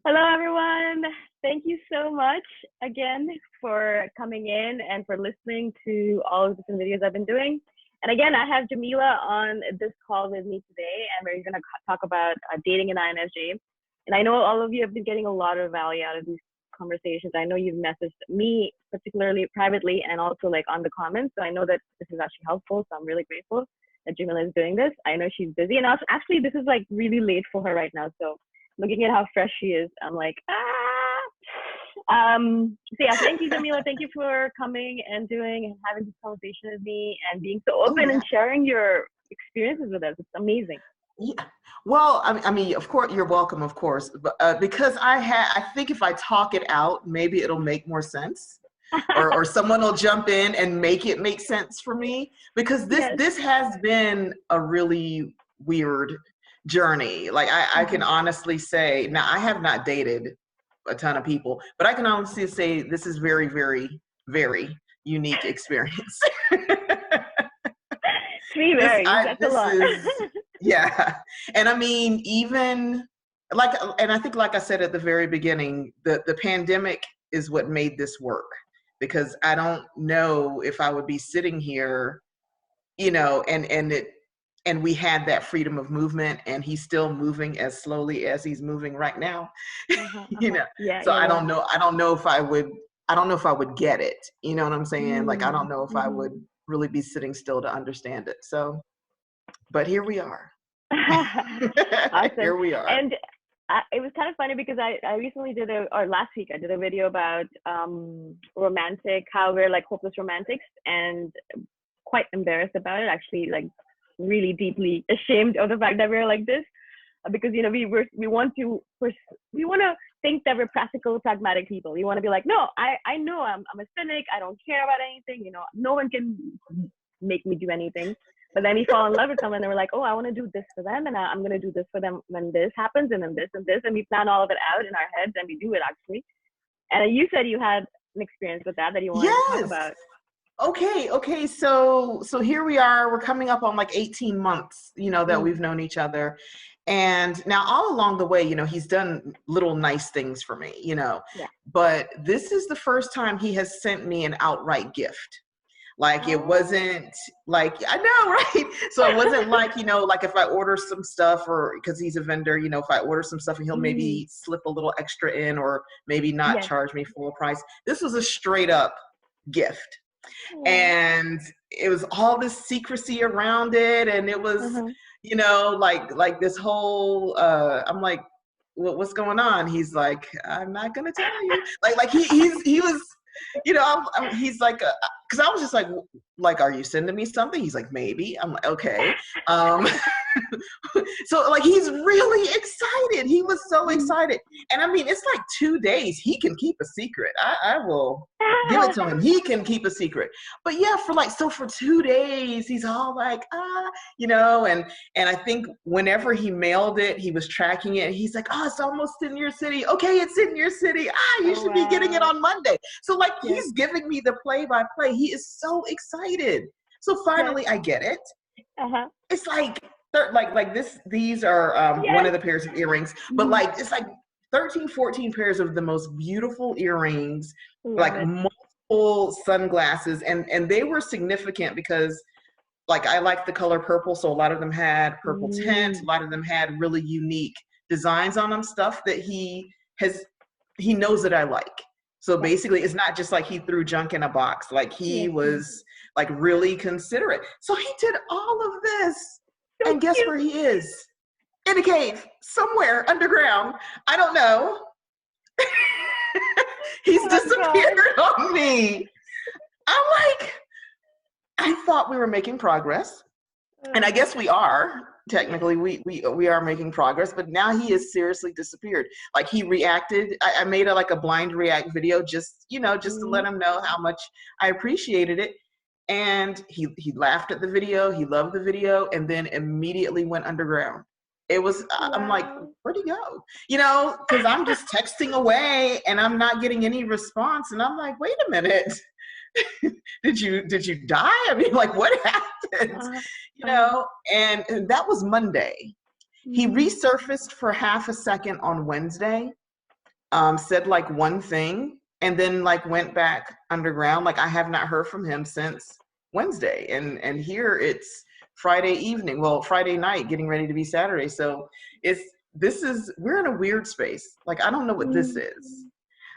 Hello, everyone. Thank you so much again for coming in and for listening to all of the different videos I've been doing. And again, I have Jamila on this call with me today, and we're going to talk about dating in INFJ. And I know all of you have been getting a lot of value out of these conversations. I know you've messaged me particularly privately and also like on the comments. So I know that this is actually helpful. So I'm really grateful that Jamila is doing this. I know she's busy, and also, actually this is like really late for her right now. So looking at how fresh she is, I'm like, So yeah, thank you, Jamila. Thank you for coming and doing and having this conversation with me and being so open and sharing your experiences with us. It's amazing. Yeah. Well, I mean, of course, you're welcome, of course, but because I think if I talk it out, maybe it'll make more sense, or someone will jump in and make it make sense for me, because this has been a really weird journey. Like I can honestly say, now I have not dated a ton of people, but I can honestly say this is very, very, very unique experience. Three berries, that's a lot. Yeah. And I mean, even like, and I think, like I said at the very beginning, the pandemic is what made this work, because I don't know if I would be sitting here, and we had that freedom of movement, and he's still moving as slowly as he's moving right now. So I don't know if I would get it. You know what I'm saying? Like, I don't know if I would really be sitting still to understand it. So, but here we are. Awesome. Here we are. And it was kind of funny because I recently last week I did a video about romantic, how we're like hopeless romantics, and quite embarrassed about it, actually, like really deeply ashamed of the fact that we're like this, because we want to think that we're practical, pragmatic people. We want to be like, no, I know I'm a cynic, I don't care about anything, no one can make me do anything. But then we fall in love with someone and we're like, oh, I want to do this for them, and I'm going to do this for them when this happens, and then this and this, and we plan all of it out in our heads, and we do it actually. And you said you had an experience with that you wanted to talk about. Okay. So here we are. We're coming up on like 18 months, that we've known each other. And now all along the way, he's done little nice things for me, but this is the first time he has sent me an outright gift. Like, it wasn't like, I know, right? So it wasn't like, like if I order some stuff, or because he's a vendor, if I order some stuff and he'll maybe slip a little extra in, or maybe not charge me full price. This was a straight up gift. And it was all this secrecy around it. And it was, like this whole, I'm like, what's going on? He's like, I'm not going to tell you. Like he was, he's like, because I was just like, are you sending me something? He's like, maybe. I'm like, okay. So like, he's really excited. He was so excited. And I mean, it's like 2 days. He can keep a secret. I will give it to him. He can keep a secret. But yeah, for 2 days, he's all like, and I think whenever he mailed it, he was tracking it. He's like, oh, it's almost in your city. Okay, it's in your city. You should be getting it on Monday. So like, he's giving me the play-by-play. He is so excited. So finally, I get it. It's like, these are one of the pairs of earrings, but like, it's like 13, 14 pairs of the most beautiful earrings, like multiple sunglasses. And they were significant because, like, I like the color purple. So a lot of them had purple tint. A lot of them had really unique designs on them, stuff that he knows that I like. So basically, it's not just like he threw junk in a box. Like, he was like really considerate. So he did all of this. So and guess where he is? In a cave somewhere underground. I don't know. He's disappeared on me. I'm like, I thought we were making progress. And I guess we are. Technically, we are making progress, but now he has seriously disappeared. Like, he reacted. I made a blind react video just to let him know how much I appreciated it. And he laughed at the video. He loved the video, and then immediately went underground. It was, I'm like, where'd he go? Because I'm just texting away and I'm not getting any response. And I'm like, wait a minute. did you die? I mean, like, what happened? And that was Monday. He resurfaced for half a second on Wednesday, said like one thing and then like went back underground. Like I have not heard from him since Wednesday, and here it's Friday evening, well, Friday night, getting ready to be Saturday. So we're in a weird space. Like I don't know what this is.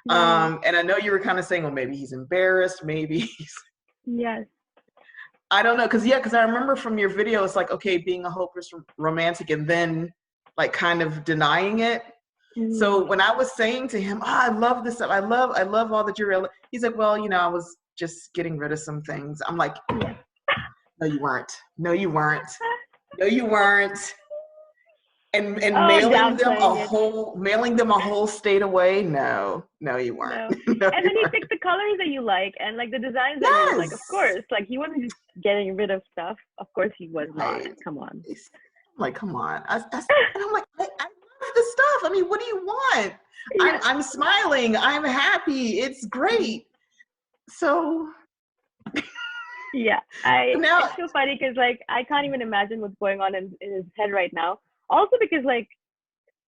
Right. And I know you were kind of saying, well, maybe he's embarrassed, maybe he's, Yes. I don't know, because I remember from your video, it's like, okay, being a hopeless romantic and then like kind of denying it. So when I was saying to him, I love this stuff, I love all that you're, he's like, well, you know, I was just getting rid of some things. I'm like, no, you weren't. No, you weren't. No, you weren't. And mailing them a whole state away. No, you weren't. No. No, and then he picked the colors that you like and like the designs that you like. Of course, like he wasn't just getting rid of stuff. Of course, he was not. Come on. I'm like, come on. And I'm like, I love the stuff. I mean, what do you want? Yeah. I'm smiling. I'm happy. It's great. So. Yeah, it's so funny because like I can't even imagine what's going on in his head right now. Also because like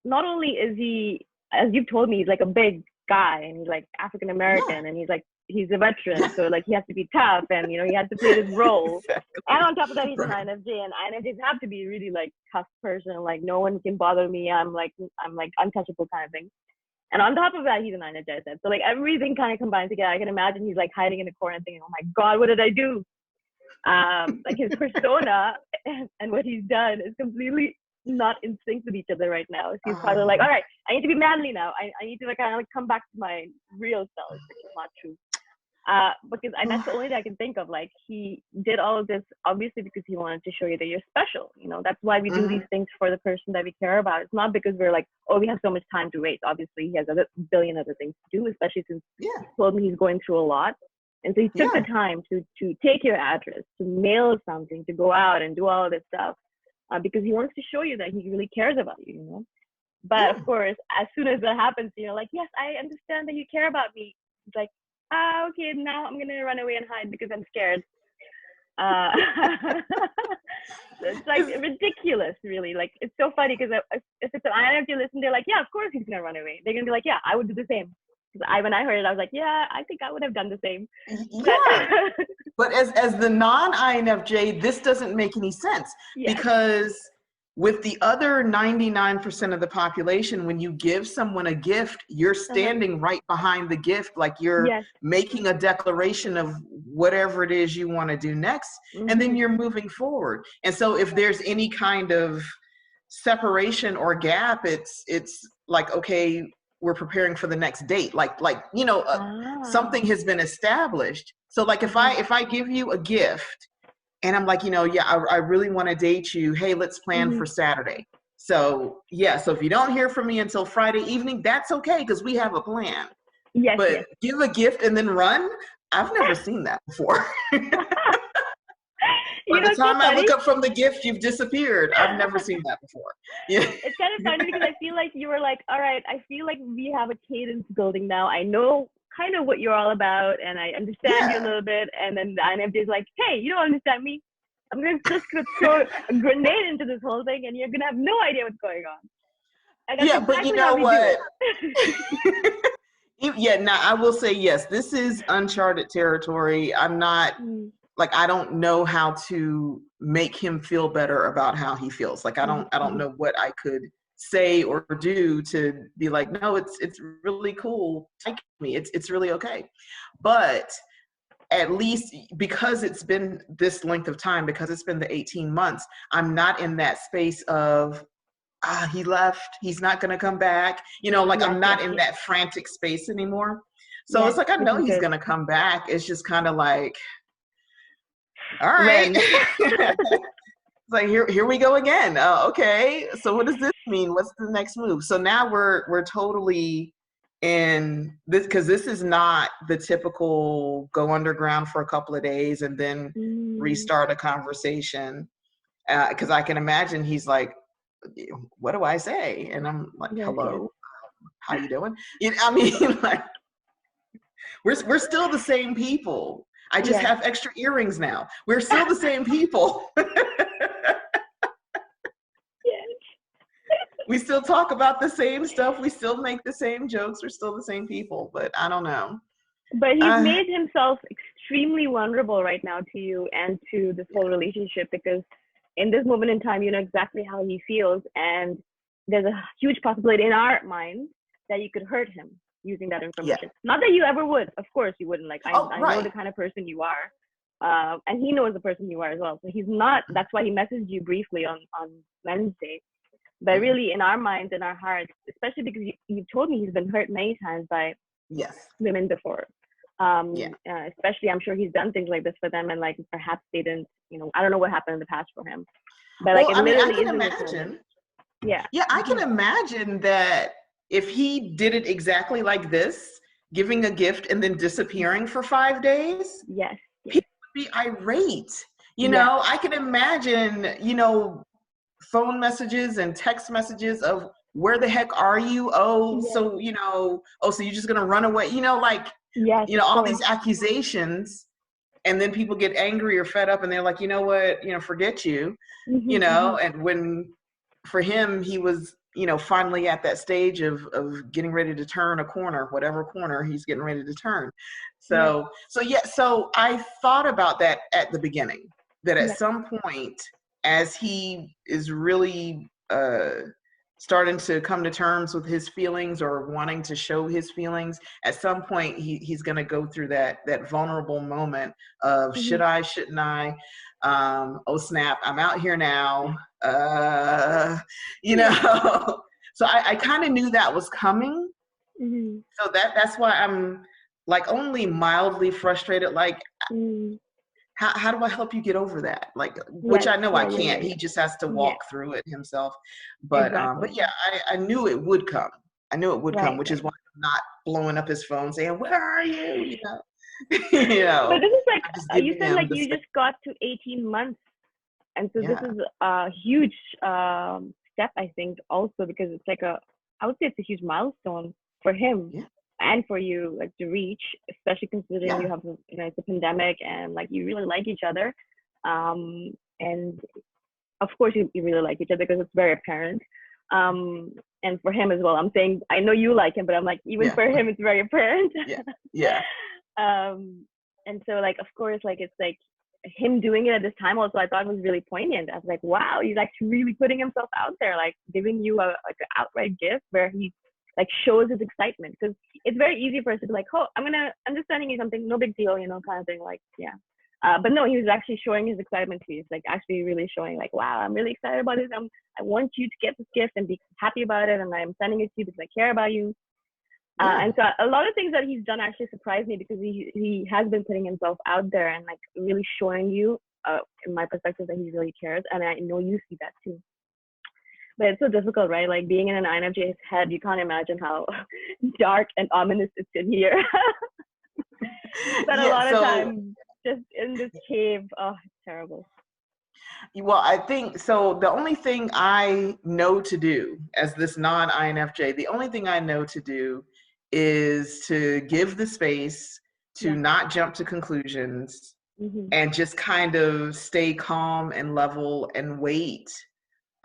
not only is he, as you've told me, he's like a big guy and he's like African American and he's a veteran, so like he has to be tough and you know he has to play this role. Exactly. And on top of that, he's an INFJ, and INFJs have to be really like tough person, like no one can bother me. I'm like untouchable kind of thing. And on top of that, he's an INFJ, I said. So like everything kind of combines together. I can imagine he's like hiding in the corner thinking, oh my God, what did I do? Like his persona and what he's done is completely not in sync with each other right now. So he's probably like, all right, I need to be manly now. I need to like kind of like come back to my real self, which is not true. Because that's the only thing I can think of. Like he did all of this obviously because he wanted to show you that you're special. You know, that's why we do these things for the person that we care about. It's not because we're like, oh, we have so much time to waste. Obviously, he has a billion other things to do, especially since he told me he's going through a lot. And so he took the time to take your address, to mail something, to go out and do all of this stuff, because he wants to show you that he really cares about you, you know. But of course, as soon as that happens, you're like, yes, I understand that you care about me. It's like, okay, now I'm gonna run away and hide because I'm scared. It's like ridiculous, really. Like it's so funny because if it's an INFJ listen, they're like, yeah, of course he's gonna run away. They're gonna be like, yeah, I would do the same. When I heard it, I was like, yeah, I think I would have done the same. Yeah. But as the non-INFJ, this doesn't make any sense because with the other 99% of the population, when you give someone a gift, you're standing right behind the gift, like you're making a declaration of whatever it is you want to do next, and then you're moving forward. And so if there's any kind of separation or gap, it's like, okay, we're preparing for the next date. Like you know, something has been established. So like if I give you a gift and I'm like, you know, I really want to date you. Hey, let's plan for Saturday. So so if you don't hear from me until Friday evening, that's okay because we have a plan. But give a gift and then run, I've never seen that before. By the time I look up from the gift, you've disappeared. I've never seen that before. Yeah. It's kind of funny because I feel like you were like, all right, I feel like we have a cadence building now. I know kind of what you're all about and I understand you a little bit. And then the INFJ is like, hey, you don't understand me. I'm just going to throw a grenade into this whole thing and you're going to have no idea what's going on. And that's but you know what? Now I will say, yes, this is uncharted territory. I'm not... like, I don't know how to make him feel better about how he feels. Like, I don't know what I could say or do to be like, no, it's really cool. Take me. It's really okay. But at least because it's been this length of time, because it's been the 18 months, I'm not in that space of, he left, he's not going to come back. You know, like I'm not in that frantic space anymore. So it's like, I know he's going to come back. It's just kind of like, all right. It's like here we go again. Okay, so what does this mean? What's the next move? So now we're totally in this, because this is not the typical go underground for a couple of days and then restart a conversation. Because I can imagine he's like, what do I say? And I'm like, hello, how you doing? You know, I mean, like we're still the same people. I just have extra earrings now. We're still the same people. we still talk about the same stuff. We still make the same jokes. We're still the same people, but I don't know. But he's made himself extremely vulnerable right now to you and to this whole relationship, because in this moment in time, you know exactly how he feels. And there's a huge possibility in our minds that you could hurt him using that information. Yeah. Not that you ever would. Of course you wouldn't. Like, I Right. know the kind of person you are. And he knows the person you are as well. So he's not, that's why he messaged you briefly on Wednesday. But really, in our minds, in our hearts, especially because you've told me he's been hurt many times by women before. Especially, I'm sure he's done things like this for them, and like perhaps they didn't, you know, I don't know what happened in the past for him. But like, I can imagine. Yeah, I can imagine that if he did it exactly like this, giving a gift and then disappearing for 5 days, people would be irate. You know, I can imagine, you know, phone messages and text messages of where the heck are you? So, you know, so you're just going to run away, you know, like, you know, all these accusations, and then people get angry or fed up and they're like, you know what, you know, forget you, you know, and when for him, he was, you know, finally at that stage of getting ready to turn a corner, whatever corner he's getting ready to turn. So I thought about that at the beginning, that at some point, as he is really starting to come to terms with his feelings or wanting to show his feelings, at some point he's going to go through that vulnerable moment of should I, shouldn't I? Oh snap, I'm out here now. You know, so I kind of knew that was coming. So that's why I'm like only mildly frustrated. Like, how do I help you get over that? Like, which I know I can't. He just has to walk through it himself. But yeah, I knew it would come. I knew it would come, which is why I'm not blowing up his phone saying, "Where are you?" You know. You know. But this is like you said, like you just got to 18 months, and so this is a huge step, I think, also because it's like I would say it's a huge milestone for him. And for you, like, to reach, especially considering you have, you know, it's a pandemic and like you really like each other, and of course you really like each other because it's very apparent, and for him as well. I'm saying I know you like him, but I'm like, even for him it's very apparent. And so like, of course, like it's like him doing it at this time also, I thought was really poignant. I was like, wow, he's actually really putting himself out there, like giving you like an outright gift where he like shows his excitement, because it's very easy for us to be like, oh, I'm just sending you something, no big deal, you know, kind of thing, like, but no, he was actually showing his excitement to you. It's like actually really showing like, wow, I'm really excited about this. I want you to get this gift and be happy about it, and I'm sending it to you because I care about you. And so a lot of things that he's done actually surprised me, because he has been putting himself out there and like really showing you, in my perspective, that he really cares, and I know you see that too. But it's so difficult, right? Like being in an INFJ's head, you can't imagine how dark and ominous it's in here. Spent a lot of time just in this cave. Oh, it's terrible. Well, I think so. The only thing I know to do as this non-INFJ, the only thing I know to do is to give the space, to not jump to conclusions, and just kind of stay calm and level and wait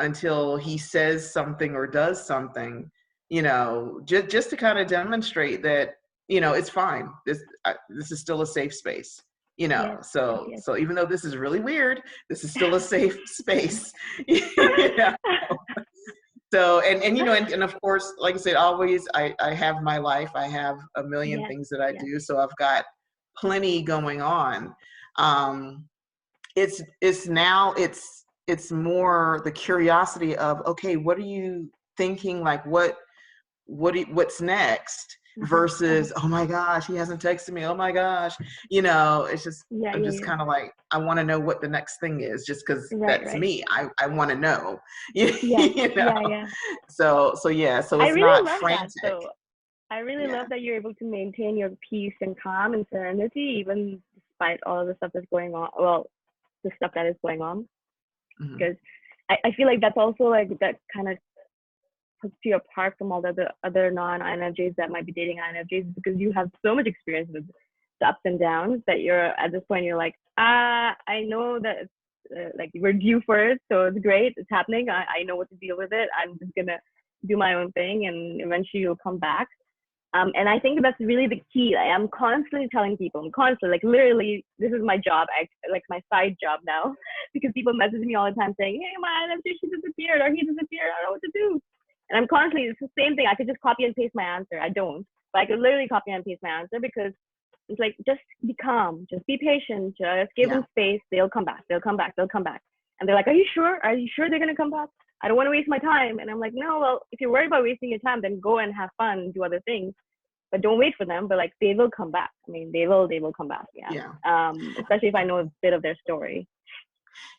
until he says something or does something, you know, just to kind of demonstrate that, you know, it's fine. This is still a safe space, you know. So even though this is really weird, this is still a safe space. You know? So and you know, and of course, like I said, always I have my life. I have a million things that I do, so I've got plenty going on. It's more the curiosity of, okay, what are you thinking? Like what's next? Versus, oh my gosh, he hasn't texted me. Oh my gosh, you know, it's just I'm just kind of like, I want to know what the next thing is, just because that's me. I want to know. You know? So it's I really not love frantic. that. So I really love that you're able to maintain your peace and calm and serenity, even despite all the stuff that's going on. Well, the stuff that is going on, because I feel like that's also like that kind of puts you apart from all the other non-INFJs that might be dating INFJs, because you have so much experience with the ups and downs that you're at this point, you're like, I know that it's, like we're due for it, so it's great, it's happening, I know what to deal with it, I'm just gonna do my own thing, and eventually you'll come back. And I think that's really the key. I'm constantly telling people, like literally, this is my job, like my side job now, because people message me all the time saying, hey, my INFJ, she disappeared, or he disappeared, I don't know what to do. And I'm constantly, it's the same thing. I could just copy and paste my answer. I don't, but I could literally copy and paste my answer, because it's like, just be calm, just be patient, just give them space. They'll come back. They'll come back. They'll come back. And they're like, are you sure? Are you sure they're going to come back? I don't want to waste my time. And I'm like, no, well, if you're worried about wasting your time, then go and have fun, do other things, but don't wait for them. But like, they will come back. I mean, they will come back. Yeah. Especially if I know a bit of their story.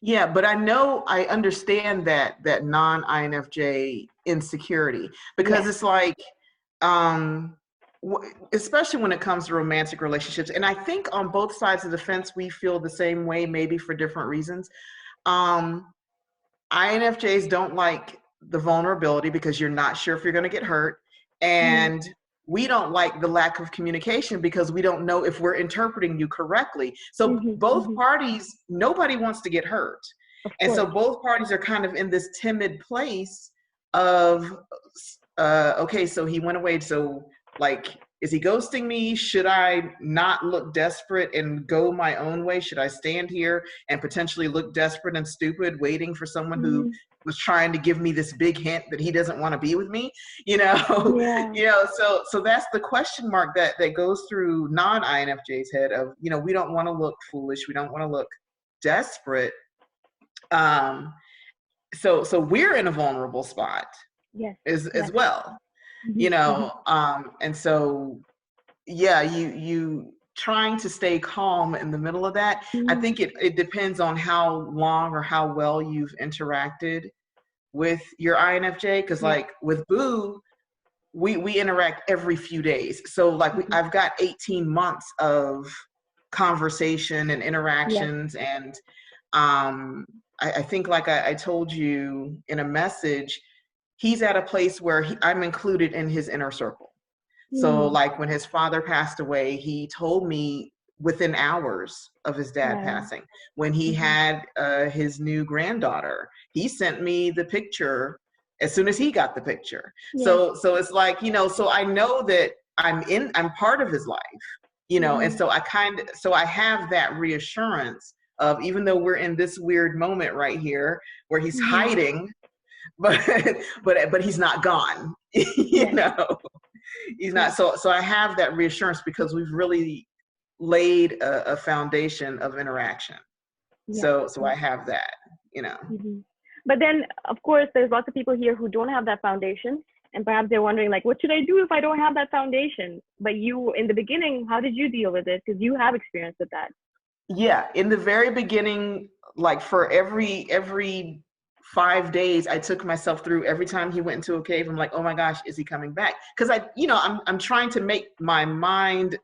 Yeah, but I understand that non-INFJ insecurity, because it's like, especially when it comes to romantic relationships. And I think on both sides of the fence, we feel the same way, maybe for different reasons. INFJs don't like the vulnerability because you're not sure if you're going to get hurt. And we don't like the lack of communication because we don't know if we're interpreting you correctly. So both parties, nobody wants to get hurt. And so both parties are kind of in this timid place of, okay, so he went away. So like, is he ghosting me? Should I not look desperate and go my own way? Should I stand here and potentially look desperate and stupid, waiting for someone who was trying to give me this big hint that he doesn't want to be with me? You know, so that's the question mark that goes through non-INFJ's head of, you know, we don't want to look foolish. We don't want to look desperate. So we're in a vulnerable spot as well. You know, and so, you trying to stay calm in the middle of that. I think it depends on how long or how well you've interacted with your INFJ. Cause like with Boo, we interact every few days. So like I've got 18 months of conversation and interactions. And I think like I told you in a message, he's at a place where I'm included in his inner circle. So like when his father passed away, he told me within hours of his dad passing. When he had his new granddaughter, he sent me the picture as soon as he got the picture. So it's like, you know, so I know that I'm part of his life, you know, and so I have that reassurance of, even though we're in this weird moment right here where he's hiding, but he's not gone, you know, he's not. So I have that reassurance because we've really laid a foundation of interaction. So I have that, you know. But then of course there's lots of people here who don't have that foundation, and perhaps they're wondering like, what should I do if I don't have that foundation? But you, in the beginning, how did you deal with it? Because you have experience with that. Yeah, in the very beginning, like for every 5 days, I took myself through. Every time he went into a cave, I'm like, oh my gosh, is he coming back? Because I'm trying to make my mind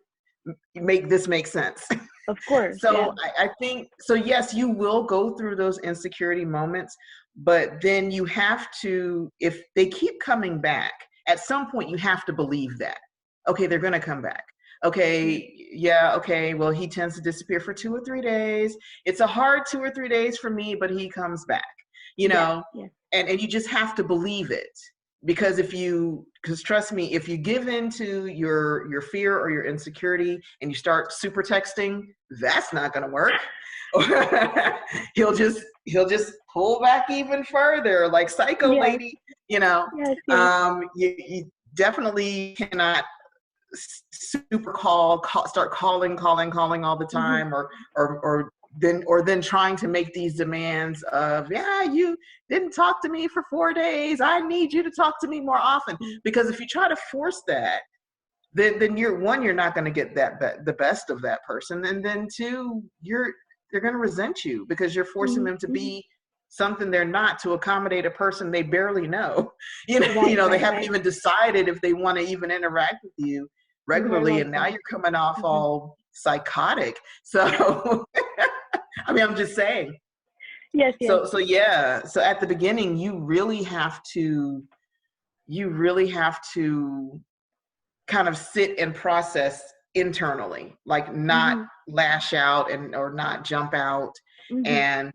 make this make sense. Of course. So I think, so yes, you will go through those insecurity moments, but then you have to, if they keep coming back, at some point you have to believe that, okay, they're going to come back. Okay, okay, well, he tends to disappear for 2 or 3 days. It's a hard 2 or 3 days for me, but he comes back, you know, and you just have to believe it. Because because trust me, if you give in to your fear or your insecurity and you start super texting, that's not going to work. He'll just pull back even further, like Psycho Lady, you know. You definitely cannot super start calling all the time, or then trying to make these demands of, you didn't talk to me for 4 days, I need you to talk to me more often. Because if you try to force that, then you're not going to get the best of that person, and then 2, they're going to resent you because you're forcing them to be something they're not, to accommodate a person they barely know. You know, they haven't even decided if they want to even interact with you regularly, and now you're coming off all psychotic. So I mean, I'm just saying. So at the beginning, you really have to kind of sit and process internally, like not lash out or not jump out and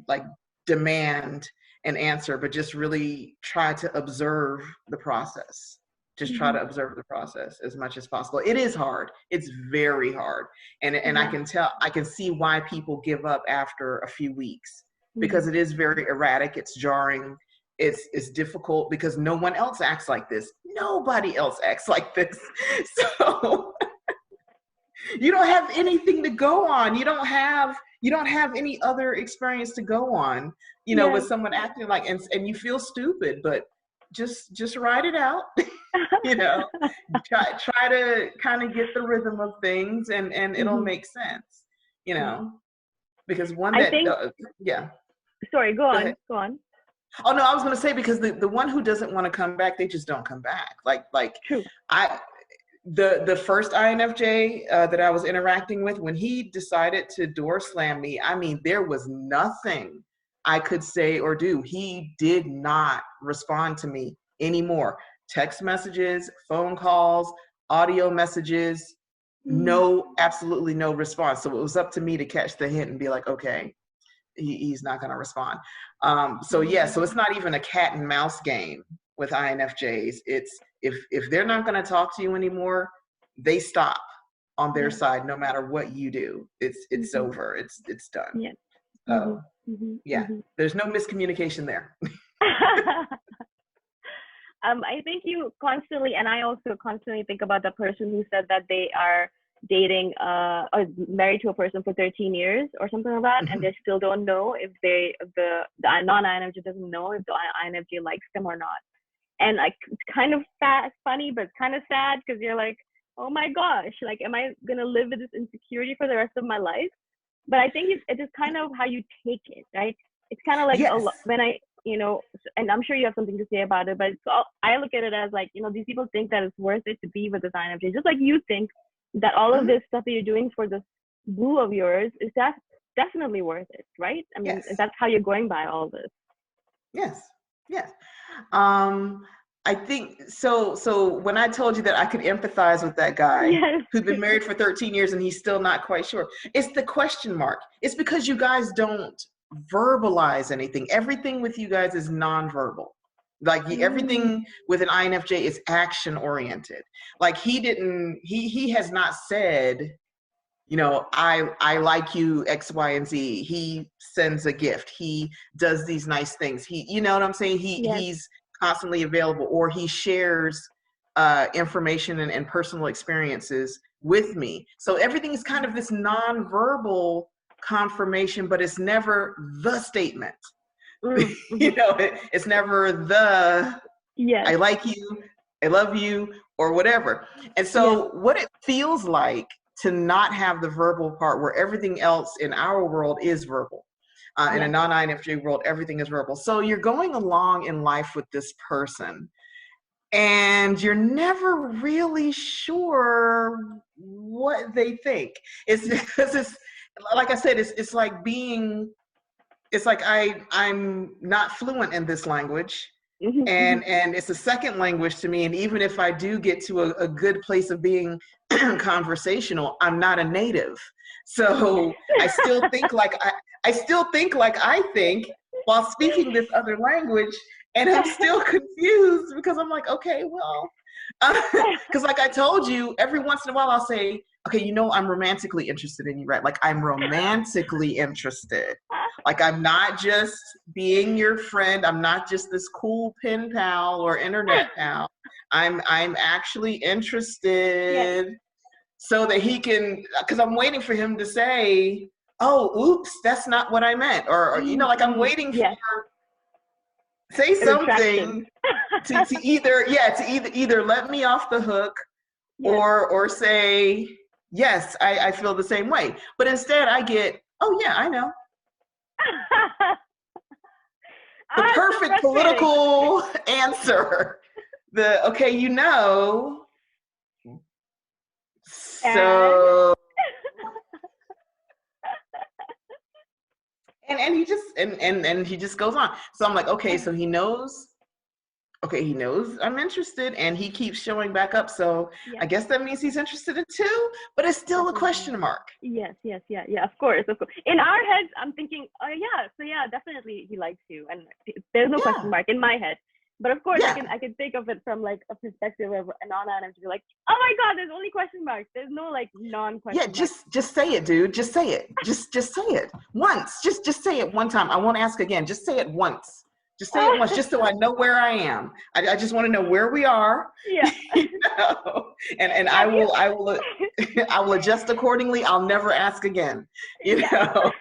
like demand an answer, but just really try to observe the process. Just try to observe the process as much as possible. It is hard. It's very hard. And I can see why people give up after a few weeks, because it is very erratic. It's jarring. It's difficult because no one else acts like this. Nobody else acts like this. So you don't have anything to go on. You don't have any other experience to go on, with someone acting like, and you feel stupid, but just write it out. Try to kind of get the rhythm of things, and it'll make sense, because yeah. Sorry, go on. Oh no, I was going to say, because the one who doesn't want to come back, they just don't come back. Like True. The first INFJ that I was interacting with, when he decided to door slam me, I mean, there was nothing I could say or do. He did not respond to me anymore. Text messages, phone calls, audio messages, absolutely no response. So it was up to me to catch the hint and be like, okay, he's not going to respond. So it's not even a cat and mouse game with INFJs. It's if they're not going to talk to you anymore, they stop on their side, no matter what you do. It's over. It's done. Yeah. So there's no miscommunication there. I think you constantly, and I also constantly think about the person who said that they are dating or married to a person for 13 years or something like that, and they still don't know if the non-INFJ doesn't know if the INFJ likes them or not. And like, it's kind of funny, but kind of sad, because you're like, oh my gosh, like, am I gonna live with this insecurity for the rest of my life? But I think it is kind of how you take it, right? It's kind of like when I, and I'm sure you have something to say about it, but I look at it as like, these people think that it's worth it to be with this INFJ, just like you think that all of this stuff that you're doing for this boo of yours is definitely worth it, right? I mean, that's how you're going by all this. Yes. I think so when I told you that I could empathize with that guy who's been married for 13 years and he's still not quite sure, it's the question mark. It's because you guys don't verbalize anything. Everything with you guys is nonverbal. Like everything with an INFJ is action oriented. Like he has not said, I like you, X, Y, and Z. He sends a gift. He does these nice things. You know what I'm saying? He's constantly available, or he shares information and personal experiences with me. So everything is kind of this nonverbal confirmation, but it's never the statement. It's never the I like you, I love you, or whatever. And so what it feels like to not have the verbal part, where everything else in our world is verbal. In a non-INFJ world, everything is verbal. So you're going along in life with this person, and you're never really sure what they think. It's because it's, like I said, it's like I'm not fluent in this language. And it's a second language to me. And even if I do get to a good place of being conversational, I'm not a native. So I still think like I think while speaking this other language, and I'm still confused because I'm like, okay, well, because like I told you, every once in a while I'll say, okay, I'm romantically interested in you, right? Like I'm romantically interested. Like I'm not just being your friend. I'm not just this cool pen pal or internet pal. I'm actually interested, so that he can, because I'm waiting for him to say, oh, oops, that's not what I meant. Or like I'm waiting for, say something to either let me off the hook or say, yes, I feel the same way. But instead I get, oh yeah, I know. The perfect political answer. Okay, so and he just and he just goes on. So I'm like, okay, so he knows. okay, he knows I'm interested and he keeps showing back up. So Yeah, I guess that means he's interested in two, but it's still a definitely. question mark. Yes, yes, yeah, of course, of course. In our heads, I'm thinking, oh yeah, so yeah, definitely he likes you, and there's no question Yeah. mark in my head. But of course, Yeah. I can think of it from like a perspective of a non-INFJ, like, oh my God, there's only question marks. There's no like Yeah, non-question marks. just say it, dude. Just say it. Just say it once. Just say it one time. I won't ask again. Just say it once. Just say it once, just so I know where I am. I just want to know where we are. Yeah. You know? And Have you? I will I will adjust accordingly. I'll never ask again. You Yeah. know.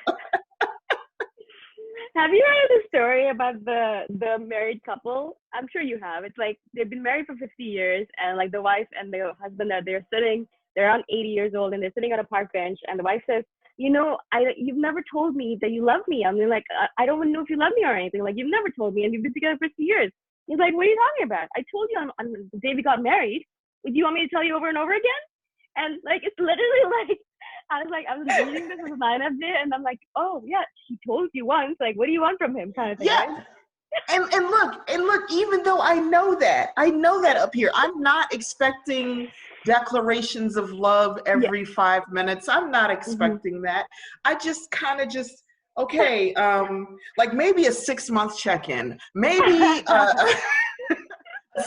Have you heard the story about the married couple? I'm sure you have. It's like they've been married for 50 years, and like the wife and the husband are they're around 80 years old, and they're sitting on a park bench, and the wife says, you know, you've never told me that you love me. I mean, like I don't know if you love me or anything. Like you've never told me, and you've been together for 50 years. He's like, what are you talking about? I told you on the day we got married. Do you want me to tell you over and over again? And like it's literally like I was reading this as an INFJ, and I'm like, oh yeah, he told you once. Like, what do you want from him, kind of thing, Yeah. right? And look, even though I know that up here, I'm not expecting declarations of love Yeah. every 5 minutes. I'm not Mm-hmm. expecting that. I just kind of okay, like maybe a 6 month check-in, maybe a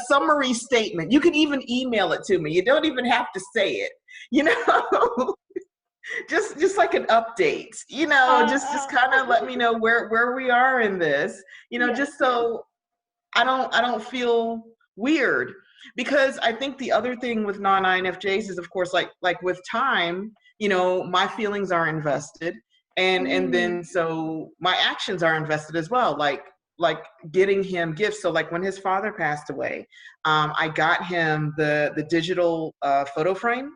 summary statement. You can even email it to me. You don't even have to say it, you know. just like an update, you know, just kind of let me know where we are in this, you know, Yes, just yes, so I don't feel weird. Because I think the other thing with non-INFJs is, of course, like with time, you know, my feelings are invested, and mm, then so my actions are invested as well, like getting him gifts. So like when his father passed away, I got him the digital photo frame,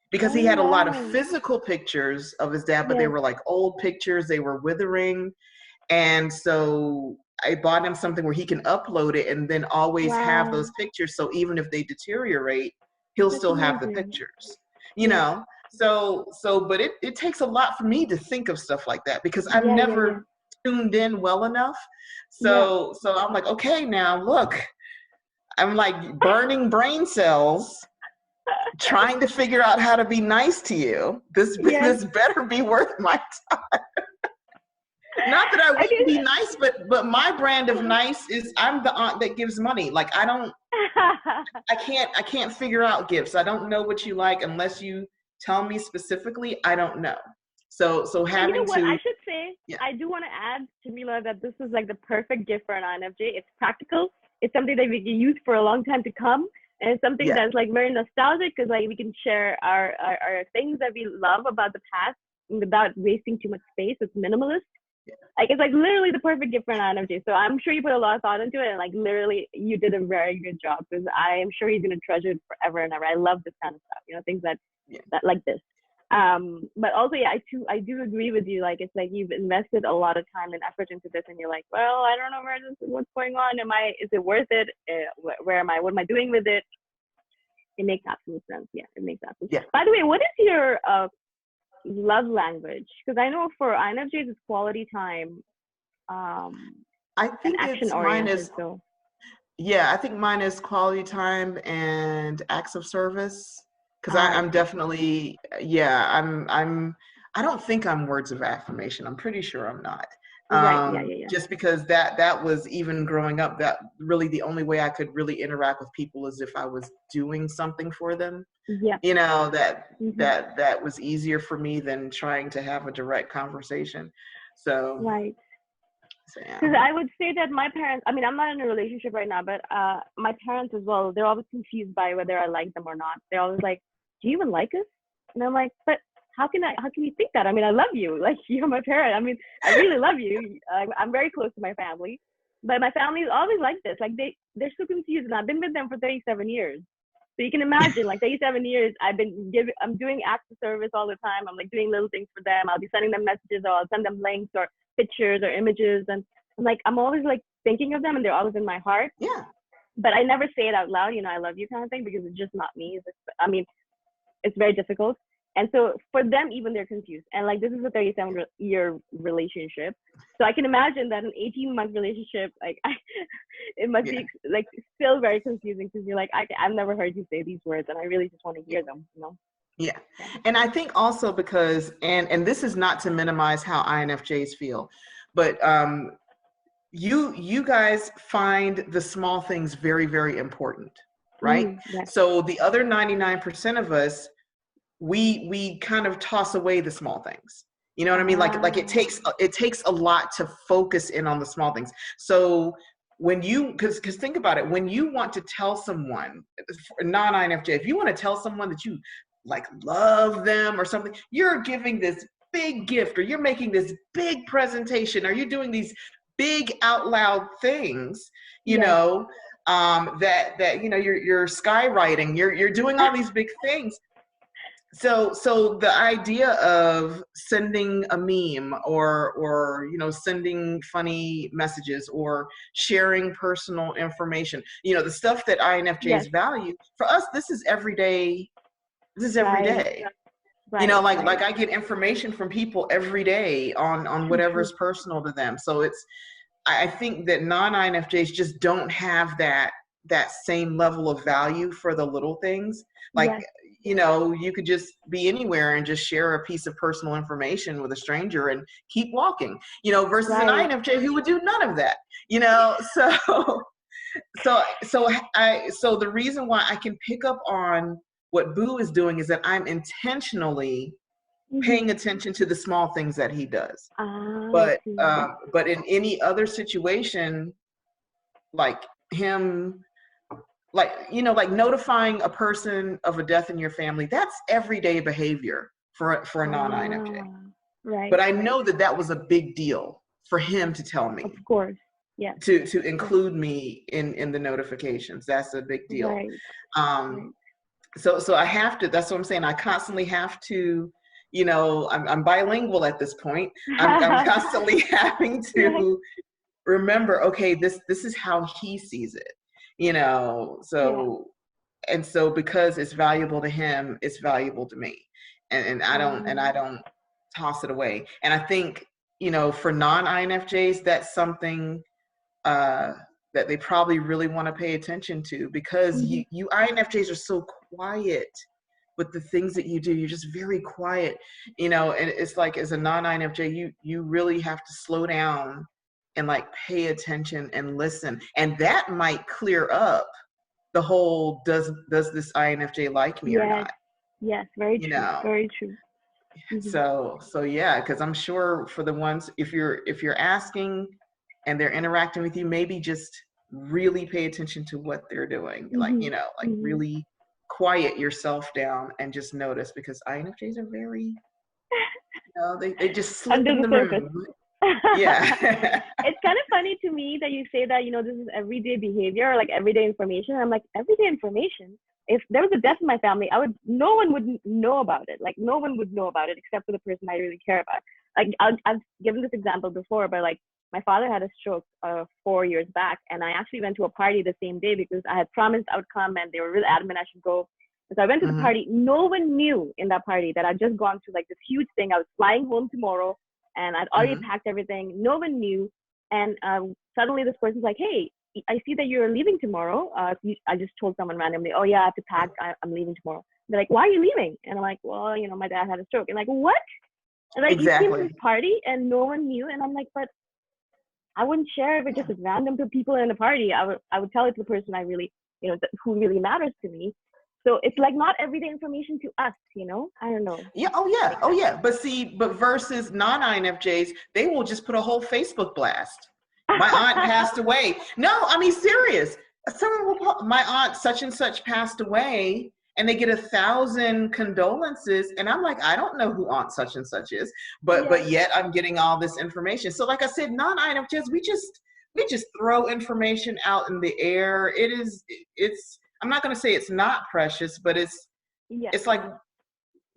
because he oh had a lot of wow, physical pictures of his dad, but they yes, were like old pictures, they were withering. And so I bought him something where he can upload it and then always have wow, those pictures. So even if they deteriorate, he'll that's still have the amazing. pictures, you Yes, know? But it takes a lot for me to think of stuff like that, because I'm yeah, yeah, yeah, never tuned in well enough. yeah. So I'm like, okay, now look, I'm like burning brain cells trying to figure out how to be nice to you. Yes. This better be worth my time. Not that I won't Okay. be nice, but my brand of nice is I'm the aunt that gives money. Like I can't figure out gifts. I don't know what you like unless you tell me specifically. I don't know. So But you know having what? I to, should say, yeah, I do want to add, Jamila, that this is like the perfect gift for an INFJ. It's practical. It's something that we can use for a long time to come. And it's something yeah, that's like very nostalgic because like we can share our things that we love about the past without wasting too much space. It's minimalist. yeah, Like it's like literally the perfect gift for an INFJ. So I'm sure you put a lot of thought into it, and like literally you did a very good job because I am sure he's gonna treasure it forever and ever. I love this kind of stuff, you know, things yeah, that like this. But also, yeah, I do agree with you. Like it's like you've invested a lot of time and effort into this, and you're like, well, I don't know what's going on. Is it worth it? Where am I? What am I doing with it? It makes absolute sense. Yeah, it makes absolute. yeah. By the way, what is your love language? Because I know for INFJs it's quality time, um, I and think action it's mine oriented. is, So yeah, I think mine is quality time and acts of service. Because I I'm see. definitely, yeah, I don't think I'm words of affirmation. I'm pretty sure I'm not. Right. Yeah. Yeah. Yeah. Just because that was, even growing up, that really the only way I could really interact with people is if I was doing something for them. Yeah. You know, Mm-hmm. that was easier for me than trying to have a direct conversation. So, Right. so yeah. Because I would say that my parents, I mean, I'm not in a relationship right now, but my parents as well, they're always confused by whether I like them or not. They're always like, do you even like us? And I'm like, but how can you think that? I mean, I love you. Like, you're my parent. I mean, I really love you. I'm very close to my family. But my family is always like this. Like, they're so confused. And I've been with them for 37 years. So you can imagine, like 37 years, I'm doing acts of service all the time. I'm like doing little things for them. I'll be sending them messages, or I'll send them links or pictures or images. And I'm always like thinking of them, and they're always in my heart. Yeah. But I never say it out loud, you know, I love you kind of thing, because it's just not me. I mean, it's very difficult. And so for them, even they're confused. And like, this is a 37-year relationship. So I can imagine that an 18-month relationship, like, it must be like still very confusing because you're like, I've never heard you say these words and I really just want to hear them, you know? Yeah. And I think also because, and this is not to minimize how INFJs feel, but you guys find the small things very, very important, right? Yes. So the other 99% of us, we kind of toss away the small things. You know what I mean? Like it takes a lot to focus in on the small things. So when you, because think about it, when you want to tell someone, non-INFJ, if you want to tell someone that you like love them or something, you're giving this big gift, or you're making this big presentation, or you're doing these big out loud things, you know, that you know, you're skywriting, you're doing all these big things. So the idea of sending a meme or you know, sending funny messages or sharing personal information, you know, the stuff that INFJs value, for us, this is every day. This is every day. Right. You know, like I get information from people every day on whatever's personal to them. So it's, I think that non-INFJs just don't have that same level of value for the little things. Like, you know, you could just be anywhere and just share a piece of personal information with a stranger and keep walking, you know, versus an INFJ who would do none of that, you know? So the reason why I can pick up on what Boo is doing is that I'm intentionally paying attention to the small things that he does. But in any other situation, like him, like, you know, like notifying a person of a death in your family, that's everyday behavior for a non-INFJ. Right. But I know that was a big deal for him to tell me. Of course. Yeah. To include me in the notifications. That's a big deal. So I have to, that's what I'm saying. I constantly have to, you know, I'm bilingual at this point. I'm constantly having to remember, okay, this is how he sees it, you know. So and so because it's valuable to him, it's valuable to me, and I don't toss it away. And I think, you know, for non-INFJs, that's something that they probably really want to pay attention to, because you INFJs are so quiet with the things that you do. You're just very quiet, you know, and it's like, as a non-INFJ, you really have to slow down and like pay attention and listen. And that might clear up the whole, does this INFJ like me or not? Yes, very true. Very true. So yeah, because I'm sure for the ones, if you're asking and they're interacting with you, maybe just really pay attention to what they're doing. Like, you know, like really quiet yourself down and just notice, because INFJs are very, you know, they just slip in the room. Yeah. It's kind of funny to me that you say that, you know, this is everyday behavior or like everyday information. I'm like, everyday information? If there was a death in my family, no one would know about it. Like, no one would know about it except for the person I really care about. Like, I've given this example before, but like, my father had a stroke 4 years back, and I actually went to a party the same day because I had promised I would come, and they were really adamant I should go. So I went to the party. No one knew in that party that I'd just gone through like this huge thing. I was flying home tomorrow, and I'd already packed everything. No one knew. And suddenly this person's like, hey, I see that you're leaving tomorrow. I just told someone randomly, oh yeah, I have to pack. I'm leaving tomorrow. They're like, why are you leaving? And I'm like, well, you know, my dad had a stroke. And like, what? And like, you came to this party and no one knew. And I'm like, but I wouldn't share it with just random people in a party. I would tell it to the person I really, you know, who really matters to me. So it's like not everyday information to us, you know? I don't know. Yeah. Oh yeah. But versus non-INFJs, they will just put a whole Facebook blast. My aunt passed away. No, I mean, serious. Someone will put, my aunt such and such passed away, and they get 1,000 condolences. And I'm like, I don't know who aunt such and such is, but yet I'm getting all this information. So like I said, non-INFJs, we just throw information out in the air. It's, I'm not going to say it's not precious, but it's like,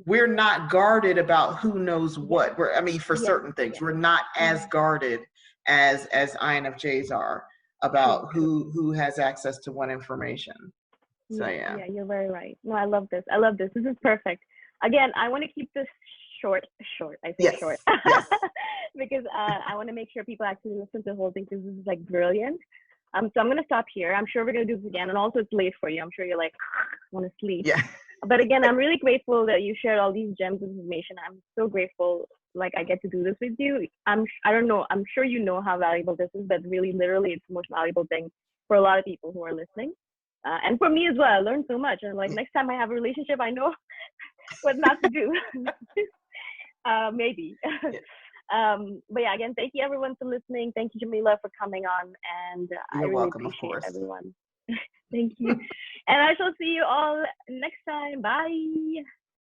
we're not guarded about who knows what. For certain things, we're not as guarded as INFJs are about who has access to what information. So yeah, you're very right. No, I love this. This is perfect. again, I want to keep this short. I say Yes. short Yes. because I want to make sure people actually listen to the whole thing because this is like brilliant. So I'm gonna stop here. I'm sure we're gonna do this again, and also it's late for you. I'm sure you're like want to sleep. Yeah. But again, I'm really grateful that you shared all these gems of information. I'm so grateful, like I get to do this with you. I don't know. I'm sure you know how valuable this is, but really, literally, it's the most valuable thing for a lot of people who are listening, and for me as well. I learned so much, and like next time I have a relationship, I know what not to do. Maybe. But yeah, again, thank you everyone for listening. Thank you, Jamila, for coming on, and I You're really welcome, of appreciate course. everyone. Thank you, and I shall see you all next time. Bye.